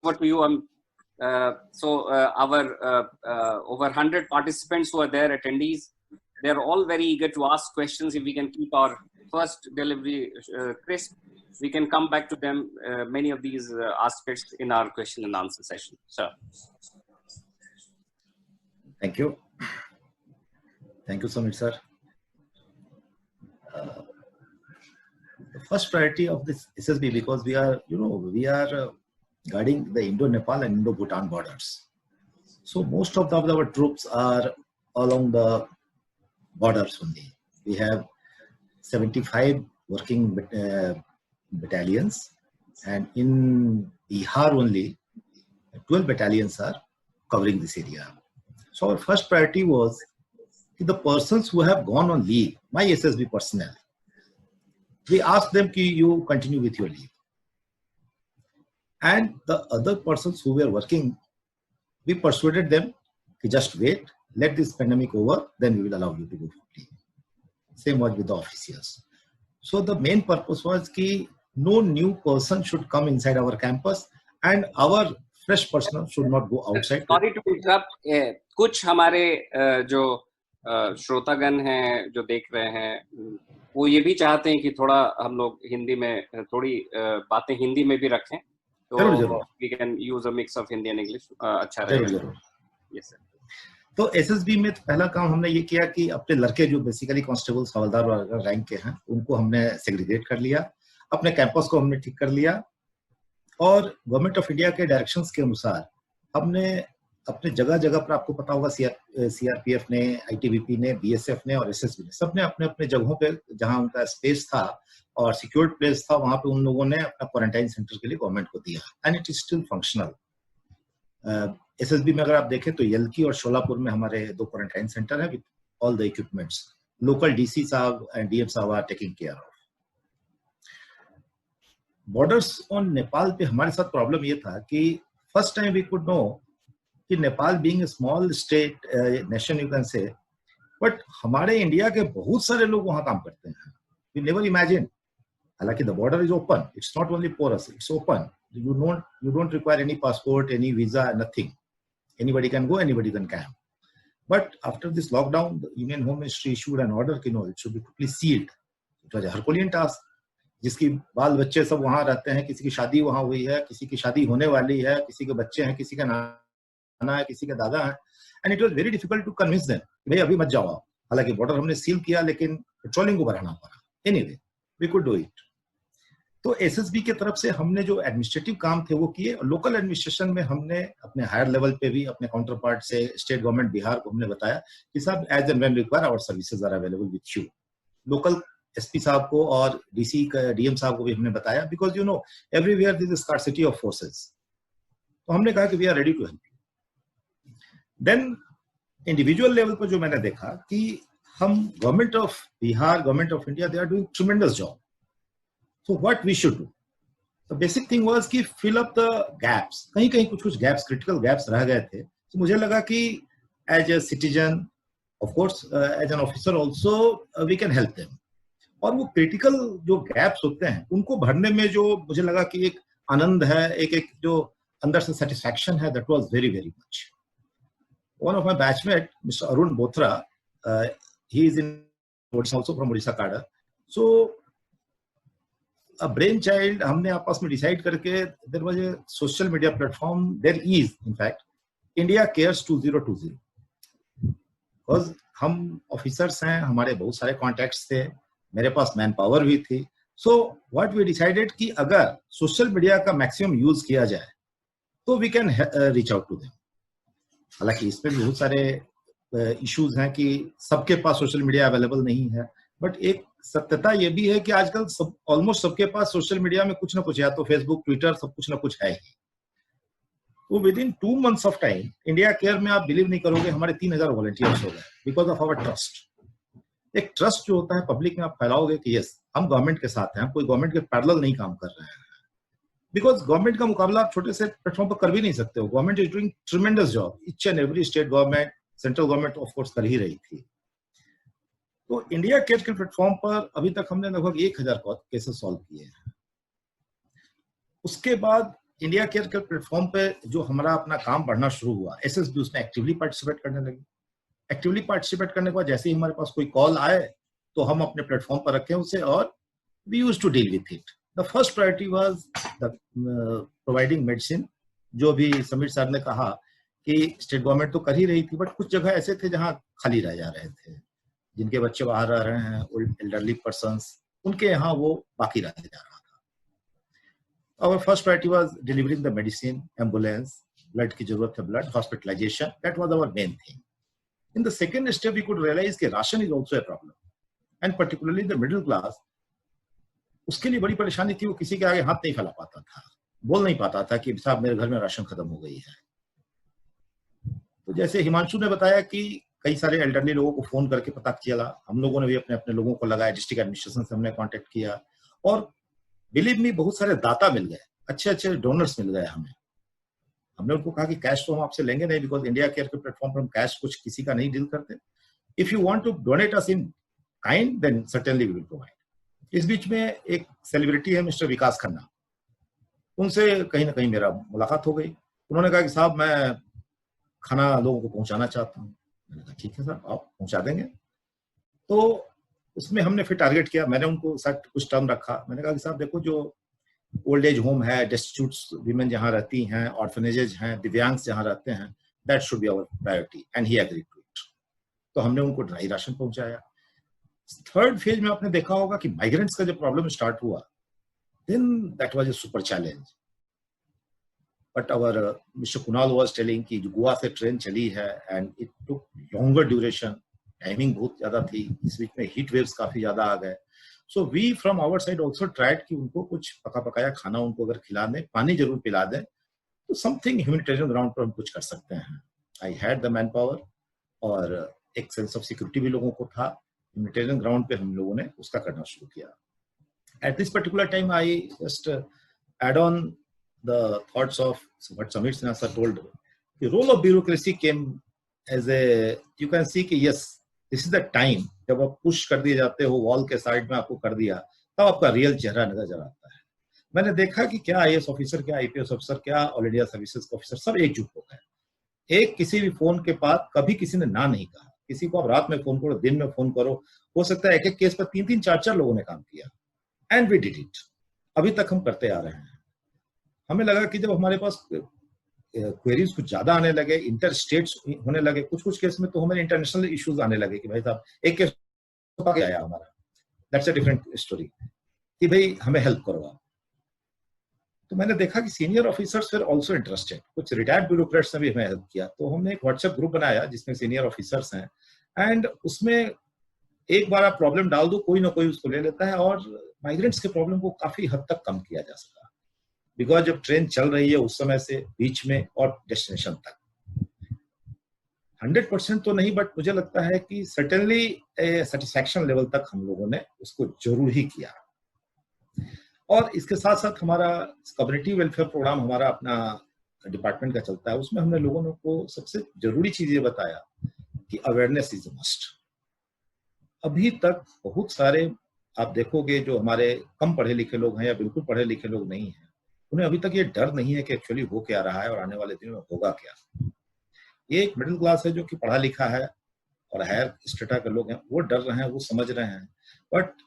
over to you. Our over 100 participants who are there, attendees, they are all very eager to ask questions. If we can keep our first delivery crisp, we can come back to them, many of these aspects in our question and answer session. Sir. Thank you. Thank you so much, sir. The first priority of this SSB, because we are guarding the Indo-Nepal and Indo-Bhutan borders. So most of our troops are along the borders only. We have 75 working battalions, and in Bihar only 12 battalions are covering this area. So our first priority was the persons who have gone on leave, my SSB personnel. We asked them कि you continue with your leave. And the other persons who were working, we persuaded them to just wait, let this pandemic over, then we will allow you to go for leave. Same was with the officers. So the main purpose was that no new person should come inside our campus and our fresh personnel should not go outside. Sorry to interrupt. कुछ हमारे जो श्रोतागण हैं जो देख रहे हैं वो ये भी चाहते हैं कि थोड़ा हम लोग हिंदी में थोड़ी बातें हिंदी में भी रखें, तो we can use a mix of Hindi and English. अच्छा रहेगा. Yes sir. तो एसएसबी में पहला काम हमने ये किया कि अपने लड़के जो बेसिकली कांस्टेबल्स हवलदार रैंक के हैं उनको हमने सेग्रीगेट कर लिया, अपने कैंपस को हमने ठीक कर लिया और गवर्नमेंट ऑफ इंडिया के डायरेक्शंस के अनुसार हमने अपने जगह जगह पर, आपको पता होगा सीआरपीएफ ने, आईटीबीपी ने, बीएसएफ ने और एसएसबी ने, सबने अपने अपने जगहों पे जहां उनका स्पेस था और सिक्योर्ड प्लेस था वहां पे उन लोगों ने अपना क्वारंटाइन सेंटर के लिए गवर्नमेंट को दिया and it is still functional. SSB में अगर आप देखें तो यल्की और शोलापुर में हमारे 2 क्वारंटाइन सेंटर है with all the equipments. Local DC साहब एंड डीएम साहब are taking care of. Borders on Nepal पे हमारे साथ प्रॉब्लम ये था कि first time we could know कि Nepal being a small state nation you can say, but हमारे इंडिया के बहुत सारे लोग वहां काम करते हैं. We never imagine. हालांकि the border is open, it's not only porous, it's open. You don't require any passport, any visa, nothing. Anybody can go, anybody can come. But after this lockdown, the Union Home Ministry issued an order कि no, it should be totally sealed. It was a Herculean task. जिसकी बाल बच्चे सब वहां रहते हैं, किसी की शादी वहां हुई है, किसी की शादी होने वाली है, किसी के बच्चे हैं, किसी का नाना है, किसी का दादा है, and it was very difficult to convince them कि भाई अभी मत जाओ. हालांकि बॉर्डर हमने सील किया लेकिन पेट्रोलिंग को बढ़ाना पड़ा. Anyway, we could do it. तो एसएसबी की तरफ से हमने जो एडमिनिस्ट्रेटिव काम थे वो किए. लोकल एडमिनिस्ट्रेशन में हमने अपने हायर लेवल पे भी अपने काउंटर पार्ट से स्टेट गवर्नमेंट बिहार को हमने बताया कि साहब as and when require our services are available with you. Local SP साहब को और डीसी डीएम साहब को भी हमने बताया because you know everywhere there is scarcity of forces. तो हमने कहा कि we are ready to help you. Then individual level पर जो मैंने देखा कि हम government of Bihar, government of India, they are doing tremendous job. So what we should do? The basic thing was कि fill up the gaps. कहीं कुछ gaps, critical gaps रह गए थे. तो मुझे लगा कि as a citizen, of course, as an officer also, we can help them. और वो critical जो gaps होते हैं, उनको भरने में जो मुझे लगा कि एक आनंद है, एक जो अंदर से satisfaction है, that was very, very much. One of my batchmate, Mr. Arun Bothra, he is in Odisha, also from Odisha cadre. So a brainchild हमने आपस में डिसाइड करके there was a social media platform, there is in fact India Cares 2020. because हम officers हैं, हमारे बहुत सारे contacts थे, मेरे पास मैन पावर भी थी. सो व्हाट वी डिसाइडेड कि अगर सोशल मीडिया का मैक्सिमम यूज किया जाए तो we can reach out to them. हालांकि इसमें भी बहुत सारे इश्यूज हैं कि सबके पास सोशल मीडिया अवेलेबल नहीं है, बट एक सत्यता ये भी है कि आजकल सब ऑलमोस्ट सबके पास सोशल मीडिया में कुछ ना कुछ है, तो फेसबुक, ट्विटर, सब कुछ ना कुछ है ही. तो with in 2 months of time India care में आप बिलीव नहीं करोगे हमारे 3000 वॉलंटियर्स हो गए बिकॉज ऑफ आवर ट्रस्ट. एक ट्रस्ट जो होता है पब्लिक में आप फैलाओगे कि यस हम गवर्नमेंट के साथ हैं, हम कोई गवर्नमेंट के पैरेलल नहीं काम कर रहे हैं, बिकॉज गवर्नमेंट का मुकाबला आप छोटे से प्लेटफॉर्म पर कर भी नहीं सकते हो. Government is doing tremendous job. Each and every state government, central government of course कर ही रही थी. तो इंडिया केयर के प्लेटफॉर्म पर अभी तक हमने लगभग 1000 केसेस सॉल्व किए हैं. उसके बाद इंडिया केयर के प्लेटफॉर्म पे जो हमारा अपना काम बढ़ना शुरू हुआ, एसएसबी उसमें एक्टिवली पार्टिसिपेट करने लगी। एक्टिवली पार्टिसिपेट करने के बाद जैसे ही हमारे पास कोई कॉल आए तो हम अपने प्लेटफॉर्म पर रखें उसे, और we used to deal with it. The first priority was the providing medicine. जो भी समीर सर ने कहा कि स्टेट गवर्नमेंट तो कर ही रही थी, बट कुछ जगह ऐसे थे जहां खाली रह जा रहे थे, जिनके बच्चे बाहर रह रहे हैं, एल्डरली पर्सन्स, उनके यहाँ वो बाकी रह जा रहा था। Our first priority was delivering the medicine, ambulance, blood की जरूरत है, blood, hospitalization. That was our main thing. In the second step, we could realize कि ration is also a problem, and particularly the middle class, उसके लिए बड़ी परेशानी थी। वो किसी के आगे हाथ नहीं फैला पाता था, बोल नहीं पाता था कि साहब मेरे घर में राशन खत्म हो गई है। तो जैसे हिमांशु ने बताया कि कई सारे एल्डरली लोगों को फोन करके पता चला, हम लोगों ने भी अपने अपने लोगों को लगाया, डिस्ट्रिक्ट एडमिनिस्ट्रेशन से हमने कांटेक्ट किया, और बिलीव मी बहुत सारे दाता मिल गए, अच्छे अच्छे डोनर्स मिल गए हमें। हमने उनको कहा कि कैश तो हम आपसे लेंगे नहीं, बिकॉज इंडिया केयर के प्लेटफॉर्म पर हम कैश कुछ किसी का नहीं डील करते। If you want to donate us in kind then certainly we will provide. इस बीच में एक सेलिब्रिटी है मिस्टर विकास खन्ना, उनसे कहीं ना कहीं मेरा मुलाकात हो गई। उन्होंने कहा कि साहब मैं खाना लोगों को पहुंचाना चाहता हूँ। मैंने कहा ठीक है सर, आप पहुंचा देंगे। तो उसमें हमने फिर टारगेट किया, मैंने उनको कुछ टर्म रखा। मैंने कहा कि साहब देखो, जो ओल्ड एज होम है, डेस्टिट्यूट वीमेन जहाँ रहती हैं, ऑर्फनेजेज हैं, दिव्यांग जहाँ रहते हैं, that should be our priority, and he agreed to it. तो हमने उनको ड्राई राशन पहुंचाया। थर्ड फेज में आपने देखा होगा कि माइग्रेंट्स का जब प्रॉब्लम स्टार्ट हुआ, then that was a super challenge. But our mister Kunal was telling कि जो गोवा से ट्रेन चली है and it took longer duration, timing बहुत ज्यादा थी, इस बीच में हीट वेव्स काफी ज्यादा आ गए। So we from our side also tried कि उनको कुछ पका पकाया खाना उनको अगर खिला दें, पानी जरूर पिला दें, तो समथिंग ह्यूमैनिटेरियन ग्राउंड पर हम कुछ कर सकते हैं। I had the man power, और एक सेंस ऑफ सिक्योरिटी भी लोगों को था। ह्यूमैनिटेरियन ग्राउंड पे हम लोगों ने उसका करना शुरू किया। At this particular time I just add on the thoughts of what Samir Sinha sir told. The role of bureaucracy came as a, you can see कि yes, this is the time जब आप push कर दिए जाते हो, wall के side में आपको कर दिया, तब आपका रियल चेहरा नजर आता है। मैंने देखा कि क्या आईएएस ऑफिसर, क्या आईपीएस ऑफिसर, क्या ऑल इंडिया सर्विसेज ऑफिसर, सब एकजुट हो गए। एक किसी भी फोन के बाद कभी किसी ने ना नहीं कहा। किसी को आप रात में फोन करो, दिन में फोन करो, हो सकता है एक एक केस पर 3-3, 4-4 लोगों ने काम किया, एंड वी डिड इट। अभी तक हम करते आ रहे हैं। हमें लगा कि जब हमारे पास क्वेरीज कुछ ज्यादा आने लगे, इंटर स्टेट्स होने लगे, कुछ केस में तो हमें इंटरनेशनल इश्यूज आने लगे कि भाई साहब एक केस आया हमारा, दैट्स अ डिफरेंट स्टोरी, कि भाई हमें हेल्प करो आप। तो मैंने देखा कि senior officers were also interested, कुछ रिटायर्ड ब्यूरोक्रेट्स ने भी हमें हेल्प किया। तो हमने एक व्हाट्सएप ग्रुप बनाया जिसमें सीनियर ऑफिसर्स हैं, एंड उसमें एक बार आप प्रॉब्लम डाल दो, कोई ना कोई उसको ले लेता है, और माइग्रेंट्स के प्रॉब्लम को काफी हद तक कम किया जा सका। बिकॉज जब ट्रेन चल रही है उस समय से, बीच में और डेस्टिनेशन तक 100% तो नहीं, बट मुझे लगता है कि सर्टेनली सेटिस्फैक्शन लेवल तक हम लोगों ने उसको जरूर ही किया। और इसके साथ साथ हमारा कम्युनिटी वेलफेयर प्रोग्राम, हमारा अपना डिपार्टमेंट का चलता है, उसमें हमने लोगों को सबसे जरूरी चीज ये बताया कि अवेयरनेस इज मस्ट। अभी तक बहुत सारे आप देखोगे जो हमारे कम पढ़े लिखे लोग हैं या बिल्कुल पढ़े लिखे लोग नहीं हैं, उन्हें अभी तक ये डर नहीं है कि एक्चुअली हो क्या रहा है और आने वाले दिनों में होगा क्या। ये एक मिडिल क्लास है जो कि पढ़ा लिखा है और हायर स्टेटा के लोग हैं, वो डर रहे हैं, वो समझ रहे हैं, बट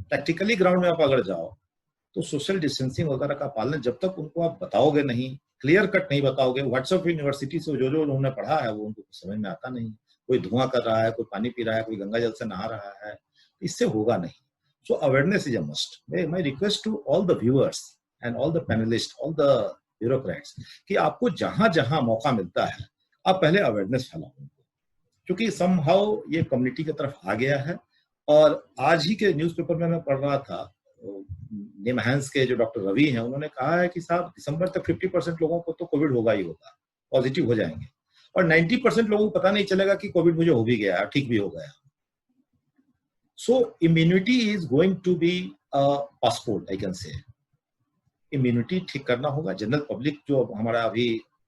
प्रैक्टिकली ग्राउंड में आप अगर जाओ तो सोशल डिस्टेंसिंग वगैरह का पालन जब तक उनको आप बताओगे नहीं, क्लियर कट नहीं बताओगे, व्हाट्सएप यूनिवर्सिटी से जो उन्होंने पढ़ा है वो उनको समझ में आता नहीं। कोई धुआं कर रहा है, कोई पानी पी रहा है, कोई गंगा जल से नहा रहा है, इससे होगा नहीं। So awareness is a must. My request to all the viewers and all the panelist, all the bureaucrats, कि आपको जहां जहां मौका मिलता है आप पहले अवेयरनेस फैलाओ उनको, क्योंकि समहाउ ये कम्युनिटी की तरफ आ गया है। और आज ही के न्यूज़पेपर में मैं पढ़ रहा था, निमहांस के जो डॉक्टर रवि हैं, उन्होंने कहा है कि साहब दिसंबर तक 50% लोगों को तो कोविड होगा ही होगा, पॉजिटिव हो जाएंगे, और 90% लोगों को पता नहीं चलेगा कि कोविड मुझे हो भी गया, ठीक भी हो गया। So immunity is going to be a passport, I can say. Immunity ठीक करना होगा। जनरल पब्लिक जो हमारा अभी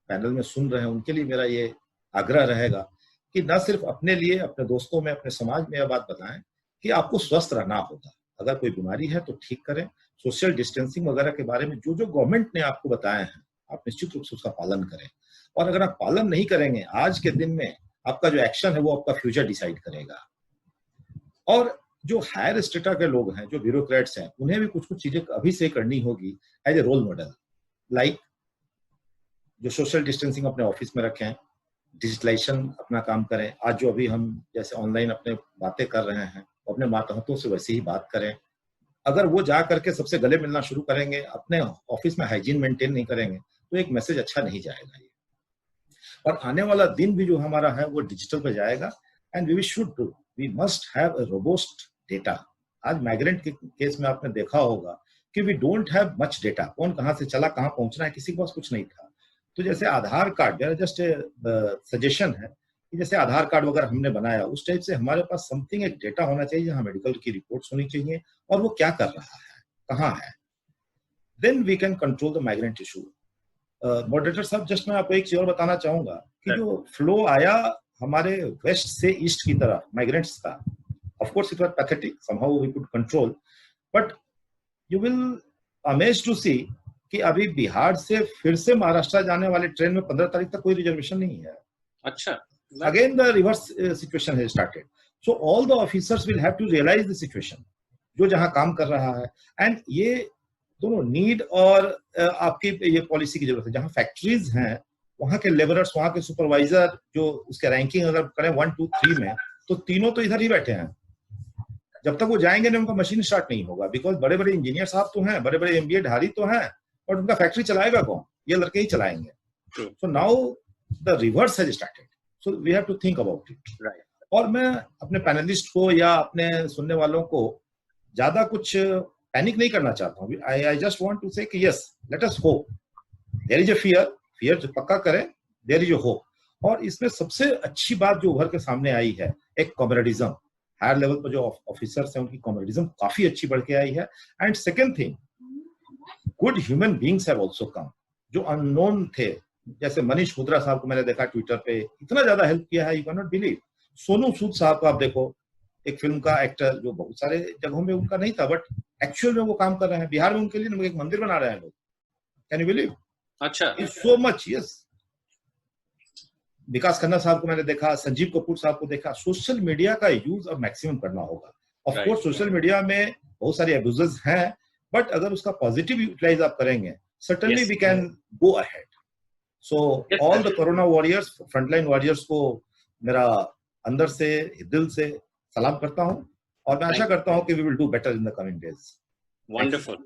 पैनल में सुन रहे हैं, उनके लिए मेरा ये आग्रह रहेगा कि न सिर्फ अपने लिए, अपने दोस्तों में, अपने समाज में यह बात बताएं कि आपको स्वस्थ रहना होगा। अगर कोई बीमारी है तो ठीक करें, सोशल डिस्टेंसिंग वगैरह के बारे में जो जो गवर्नमेंट ने आपको बताया है, आप निश्चित रूप से उसका पालन करें। और अगर आप पालन नहीं करेंगे, आज के दिन में आपका जो एक्शन है वो आपका फ्यूचर डिसाइड करेगा। और जो हायर स्टेटा के लोग हैं, जो ब्यूरोक्रेट्स हैं, उन्हें भी कुछ कुछ चीजें अभी से करनी होगी as a role model. Like जो सोशल डिस्टेंसिंग अपने ऑफिस में रखें, डिजिटलाइजेशन अपना काम करें। आज जो अभी हम जैसे ऑनलाइन अपने बातें कर रहे हैं, अपने मातहतों से वैसे ही बात करें। अगर वो जा करके सबसे गले मिलना शुरू करेंगे, अपने ऑफिस में हाइजीन मेंटेन नहीं करेंगे, तो एक मैसेज अच्छा नहीं जाएगा ये। और आने वाला दिन भी जो हमारा है वो डिजिटल पे जाएगा। And we must have a robust data. आज माइग्रेंट के केस में आपने देखा होगा कि we don't have much data. कौन कहाँ से चला, कहाँ पहुंचना है, किसी के पास कुछ नहीं था। तो जैसे आधार कार्ड, जस्ट सजेशन है कि जैसे आधार कार्ड वगैरह हमने बनाया, उस टाइप से हमारे पास समथिंग एक डेटा होना चाहिए जहां मेडिकल की रिपोर्ट्स होनी चाहिए और वो क्या कर रहा है, कहाँ है। Then we can control the migrant issue. Moderator साहब, जस्ट मैं आपको एक चीज और बताना चाहूंगा कि जो फ्लो आया हमारे वेस्ट से ईस्ट की तरफ माइग्रेंट्स का, of course it was pathetic, somehow we could control, but you will amaze to see कि अभी बिहार से फिर से महाराष्ट्र जाने वाले ट्रेन में 15 तारीख तक कोई रिजर्वेशन नहीं है। अच्छा, again the reverse situation has started. So all the officers will have to realise the situation, जो जहां काम कर रहा है। एंड ये दोनों नीड और आपकी ये पॉलिसी की जरूरत है। जहां फैक्ट्रीज हैं, वहां के लेबरर्स, वहां के सुपरवाइजर, जो उसके रैंकिंग अगर करें 1, 2, 3 में, तो तीनों तो इधर ही बैठे हैं। जब तक वो जाएंगे नहीं, उनका मशीन स्टार्ट नहीं होगा। बिकॉज बड़े बड़े इंजीनियर साहब तो हैं, बड़े बड़े एमबीए धारी तो हैं, और उनका फैक्ट्री चलाएगा कौन? ये लड़के ही चलाएंगे। So now the reverse has started, so we have to think about it. और मैं अपने पैनलिस्ट को या अपने सुनने वालों को ज्यादा कुछ पैनिक नहीं करना चाहता हूँ। I just want to say कि yes, let us hope. There is a fear जो पक्का करें, देयर इज अ होप। और इसमें सबसे अच्छी बात जो उभर के सामने आई है, एक कॉमरेडिज्म। हायर लेवल पर जो ऑफिसर्स हैं, उनकी कॉमरेडिज्म काफी अच्छी बढ़ के आई है। And second thing, good human beings have also come, जो अननोन थे। जैसे मनीष मुद्रा साहब को मैंने देखा ट्विटर पे, इतना ज्यादा हेल्प किया है, you can not believe. Sonu Sood साहब को आप देखो, एक फिल्म का एक्टर, जो बहुत सारे जगहों में उनका नहीं था, बट एक्चुअल में वो काम कर रहे हैं। बिहार में उनके लिए एक मंदिर बना रहे हैं लोग। Can you believe? अच्छा, सो मच, यस। विकास खन्ना साहब को मैंने देखा, संजीव कपूर साहब को देखा। सोशल मीडिया का यूज अब मैक्सिमम करना होगा। ऑफ कोर्स सोशल मीडिया में बहुत सारे अब्यूजेस हैं, बट अगर उसका पॉजिटिव यूटिलाइज आप करेंगे, certainly we can go ahead. So all the corona warriors, frontline warriors को मेरा अंदर से, दिल से सलाम करता हूं, और मैं आशा करता हूं कि we will do better in the coming days. Wonderful.